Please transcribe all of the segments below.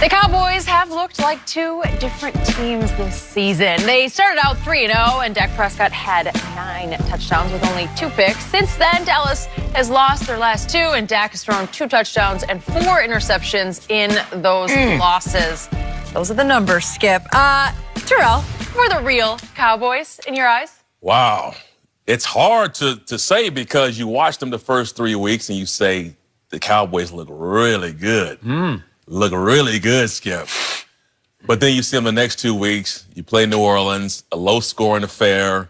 The Cowboys have looked like two different teams this season. They started out 3-0, and Dak Prescott had 9 touchdowns with only 2 picks. Since then, Dallas has lost their last 2, and Dak has thrown 2 touchdowns and 4 interceptions in those losses. Those are the numbers, Skip. Terrell, who are the real Cowboys in your eyes? Wow. It's hard to say because you watch them the first 3 weeks and you say the Cowboys look really good. Look really good, Skip. But then you see them the next 2 weeks. You play New Orleans, a low-scoring affair,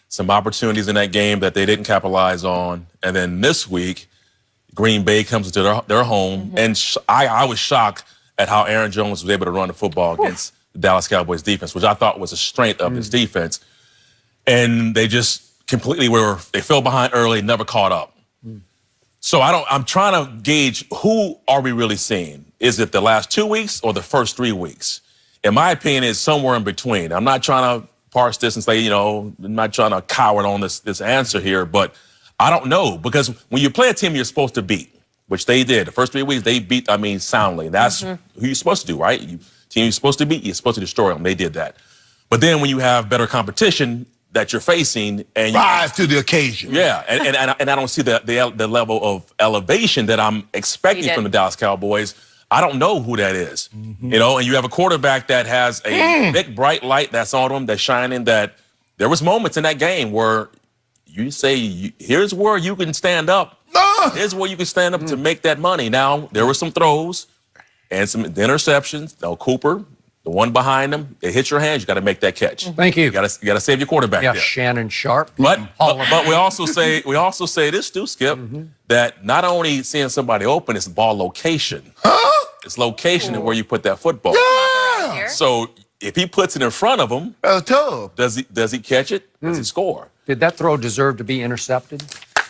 some opportunities in that game that they didn't capitalize on. And then this week, Green Bay comes into their home. And I was shocked at how Aaron Jones was able to run the football against the Dallas Cowboys defense, which I thought was a strength of his defense. And they just completely they fell behind early, never caught up. So I'm trying to gauge, who are we really seeing? Is it the last 2 weeks or the first 3 weeks? In my opinion, it's somewhere in between. I'm not trying to parse this and say, I'm not trying to cower on this answer here, but I don't know. Because when you play a team you're supposed to beat, which they did, the first 3 weeks, they beat, soundly. That's who you're supposed to do, right? Team you're supposed to beat, you're supposed to destroy them. They did that. But then when you have better competition that you're facing, and rise to the occasion. Yeah, and I don't see the level of elevation that I'm expecting from the Dallas Cowboys. I don't know who that is, and you have a quarterback that has a big bright light that's on him, that's shining. That there was moments in that game where you say, "Here's where you can stand up. Here's where you can stand up to make that money." Now there were some throws and some interceptions. Cooper. The one behind them, it hits your hands. You got to make that catch. Thank you. You got to save your quarterback. Yeah, there. Shannon Sharp. But we also say this too, Skip, that not only seeing somebody open, it's ball location. It's location and where you put that football. Yeah. So if he puts it in front of him, that's tough. Does he catch it? Does he score? Did that throw deserve to be intercepted?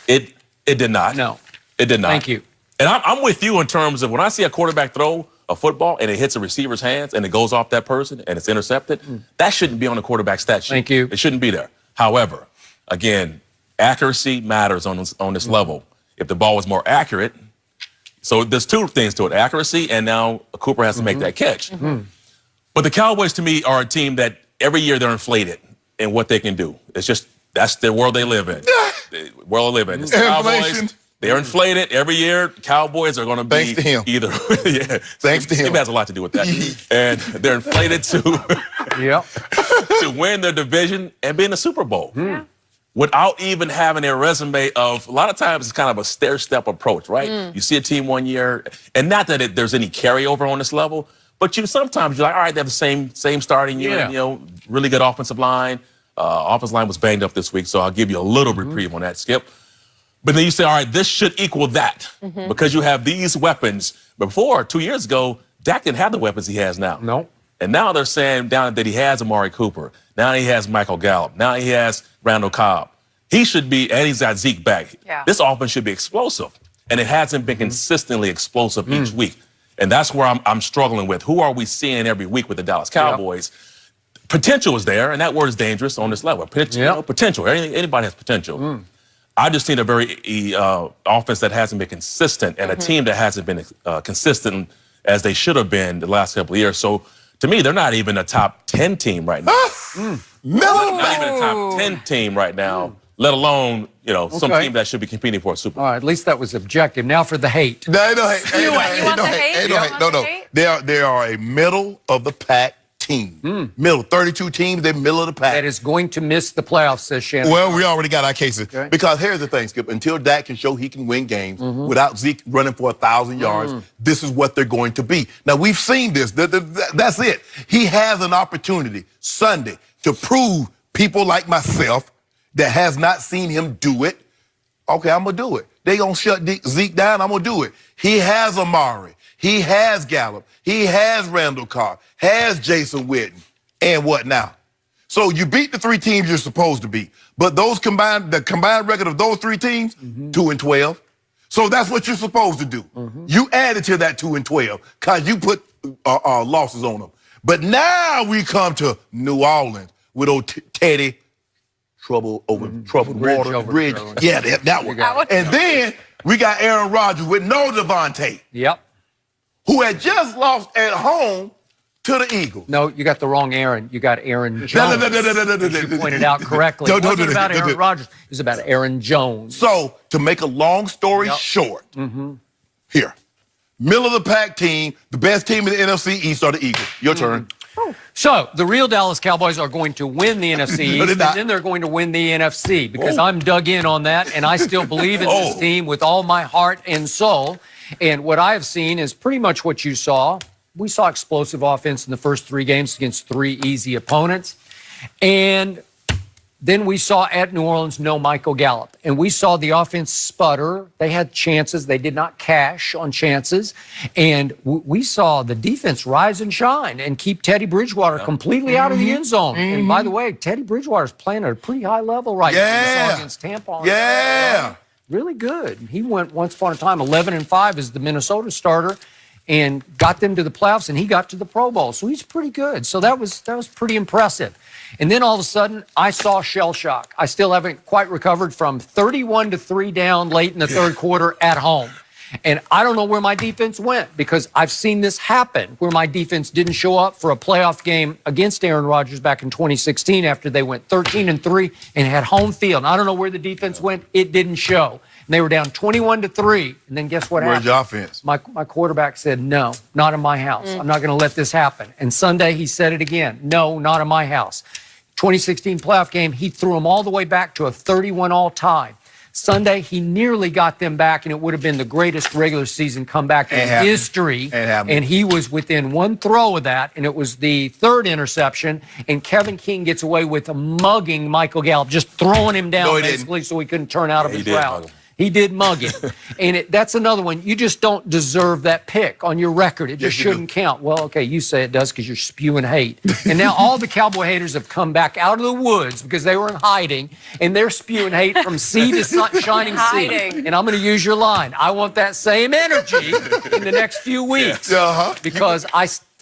It did not. No, it did not. Thank you. And I'm with you in terms of when I see a quarterback throw a football and it hits a receiver's hands and it goes off that person and it's intercepted, that shouldn't be on the quarterback stat sheet. Thank you. It shouldn't be there. However, again, accuracy matters on this level. If the ball was more accurate, so there's 2 things to it, accuracy, and now Cooper has to make that catch. But the Cowboys, to me, are a team that every year they're inflated in what they can do. It's just, that's the world they live in. The world they live in. It's the Cowboys. They're inflated every year. Cowboys are going to be thanks to him. Either. Thanks to him. It has a lot to do with that. And they're inflated to win their division and be in the Super Bowl without even having a resume of. A lot of times it's kind of a stair-step approach, right? You see a team one year, and not that there's any carryover on this level, but sometimes you're like, all right, they have the same starting year. Really good offensive line. Offensive line was banged up this week, so I'll give you a little reprieve on that, Skip. But then you say, all right, this should equal that because you have these weapons. But before, 2 years ago, Dak didn't have the weapons he has now. No. And now they're saying down that he has Amari Cooper. Now he has Michael Gallup. Now he has Randall Cobb. He should be, and he's got Zeke back. Yeah. This offense should be explosive. And it hasn't been consistently explosive each week. And that's where I'm struggling with. Who are we seeing every week with the Dallas Cowboys? Potential is there, and that word is dangerous on this level. Potential. Anybody has potential. I just seen a very offense that hasn't been consistent and a team that hasn't been consistent as they should have been the last couple of years. So, to me, they're not even a top 10 team right now. Not even a top 10 team right now, let alone, some team that should be competing for a Super Bowl. All right, at least that was objective. Now for the hate. No hate. They are a middle of the pack team. Middle, 32 teams, they're middle of the pack. That is going to miss the playoffs, says Shannon. Well, we already got our cases. Okay. Because here's the thing, Skip. Until Dak can show he can win games without Zeke running for 1,000 yards, this is what they're going to be. Now, we've seen this. That's it. He has an opportunity Sunday to prove people like myself that has not seen him do it. Okay, I'm going to do it. They going to shut Zeke down, I'm going to do it. He has Amari. He has Gallup. He has Randall Cobb. Has Jason Witten. And what now? So you beat the 3 teams you're supposed to beat. But the combined record of those 3 teams, 2-12. So that's what you're supposed to do. You added to that 2-12 because you put losses on them. But now we come to New Orleans with old Teddy, troubled water, bridge. Yeah, that one. And then we got Aaron Rodgers with no Devontae. Yep. who had just lost at home to the Eagles. No, you got the wrong Aaron. You got Aaron Jones. No. You pointed out correctly. It wasn't about Aaron Rodgers. It was about Aaron Jones. So, to make a long story short, here, middle of the pack team, the best team in the NFC East are the Eagles. Your turn. So, the real Dallas Cowboys are going to win the NFC East, and then they're going to win the NFC because I'm dug in on that, and I still believe in this team with all my heart and soul. And what I have seen is pretty much what you saw. We saw explosive offense in the first 3 games against 3 easy opponents. And then we saw at New Orleans no Michael Gallup. And we saw the offense sputter. They had chances. They did not cash on chances. And we saw the defense rise and shine and keep Teddy Bridgewater completely out of the end zone. And by the way, Teddy Bridgewater's playing at a pretty high level right now. We saw against Tampa. Really good. He went once upon a time 11-5 as the Minnesota starter and got them to the playoffs, and he got to the Pro Bowl. So he's pretty good. So that was pretty impressive. And then all of a sudden, I saw shell shock. I still haven't quite recovered from 31-3 down late in the third quarter at home. And I don't know where my defense went because I've seen this happen where my defense didn't show up for a playoff game against Aaron Rodgers back in 2016 after they went 13-3 and had home field. And I don't know where the defense went. It didn't show. And they were down 21-3. And then guess what happened? Where's your offense? My quarterback said, no, not in my house. I'm not going to let this happen. And Sunday, he said it again. No, not in my house. 2016 playoff game, he threw them all the way back to a 31 all-time. Sunday, he nearly got them back, and it would have been the greatest regular season comeback in history. And he was within 1 throw of that, and it was the 3rd interception. And Kevin King gets away with mugging Michael Gallup, just throwing him down basically so he couldn't turn out of his route. He did mug him. And that's another one. You just don't deserve that pick on your record. It just shouldn't count. Well, okay, you say it does because you're spewing hate. And now all the Cowboy haters have come back out of the woods because they were in hiding, and they're spewing hate from sea to shining sea. And I'm going to use your line. I want that same energy in the next few weeks because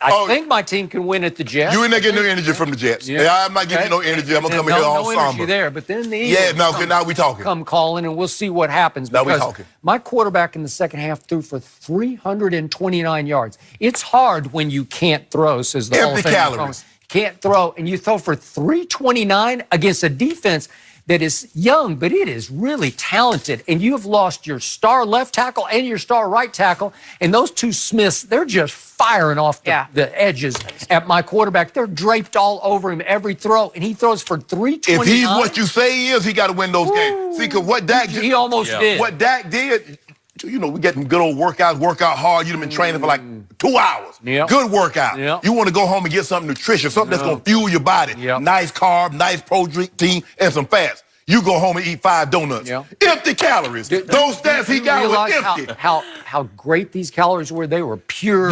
I think my team can win at the Jets. You ain't not getting no energy from the Jets. I'm not giving you no energy. I'm going to come in here all somber. Energy there, but then the Eagles now we talking. Come calling, and we'll see what happens. Now we talking. My quarterback in the second half threw for 329 yards. It's hard when you can't throw, says the Hall of Fame. Empty calories. Can't throw, and you throw for 329 against a defense that is young, but it is really talented. And you have lost your star left tackle and your star right tackle. And those 2 Smiths, they're just firing off the edges at my quarterback. They're draped all over him every throw, and he throws for 329. If he's what you say he is, he got to win those games. See, because what Dak did. He almost did. What Dak did, we get them good old workouts, work out hard. You've been training for like 2 hours. Good workout. You want to go home and get something nutritious, something that's going to fuel your body. Nice carb, nice protein, and some fats. You go home and eat 5 donuts. Empty calories. Those stats he got were empty. How great these calories were. They were pure,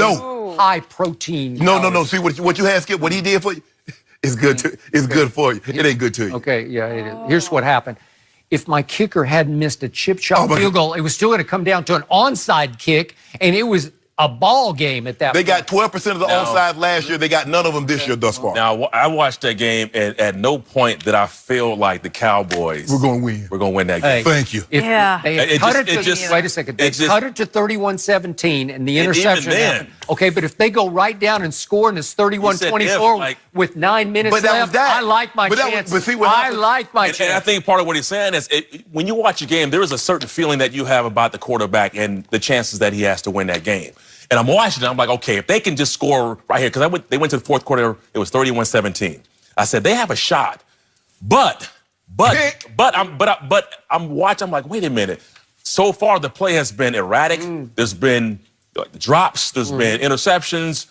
high protein. No. See what you had, Skip. What he did for you, it's good. It's good for you. It ain't good to you. Okay, it is. Here's what happened. If my kicker hadn't missed a chip shot field goal, it was still going to come down to an onside kick, and it was a ball game at that point. They got 12% of the onside last year. They got none of them this year thus far. Now, I watched that game, and at no point did I feel like the Cowboys We're going to win. We're going to win that game. Thank you. They cut it to 31-17, and the interception happened. Okay, but if they go right down and score, and it's 31-24 with 9 minutes left, I like my chances. I like my chances. And I think part of what he's saying is when you watch a game, there is a certain feeling that you have about the quarterback and the chances that he has to win that game. And I'm watching it, I'm like, okay, if they can just score right here, because they went to the fourth quarter, it was 31-17. I said, they have a shot. But I'm watching, I'm like, wait a minute. So far, the play has been erratic. There's been drops, there's been interceptions.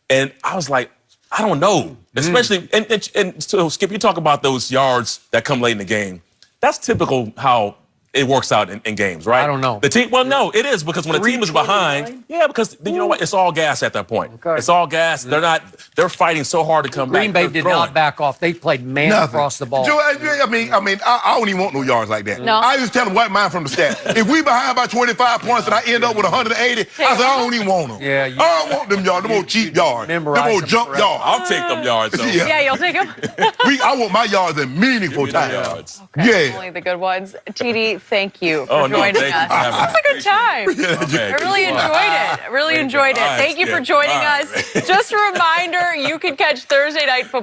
And I was like, I don't know. Especially, and so Skip, you talk about those yards that come late in the game. That's typical how it works out in games, right? I don't know. The team, well, no, it is because when the team is behind, because you know what? It's all gas at that point. Okay. It's all gas. They're fighting so hard to come back. Green Bay did not back off. They played man across the ball. I don't even want no yards like that. No. I just tell them white man from the stat. If we behind by 25 points and I end up with 180, I say I don't even want them. Yeah, I don't want them yards, them old cheap yards, them old junk yards. I'll take them yards, though. Yeah, you'll take them. I want my yards in meaningful time. Yards. Okay, only the good ones. TD, thank you for joining us. It was a good time. I really enjoyed it. Thank you. Thank you for joining us. Just a reminder, you can catch Thursday Night Football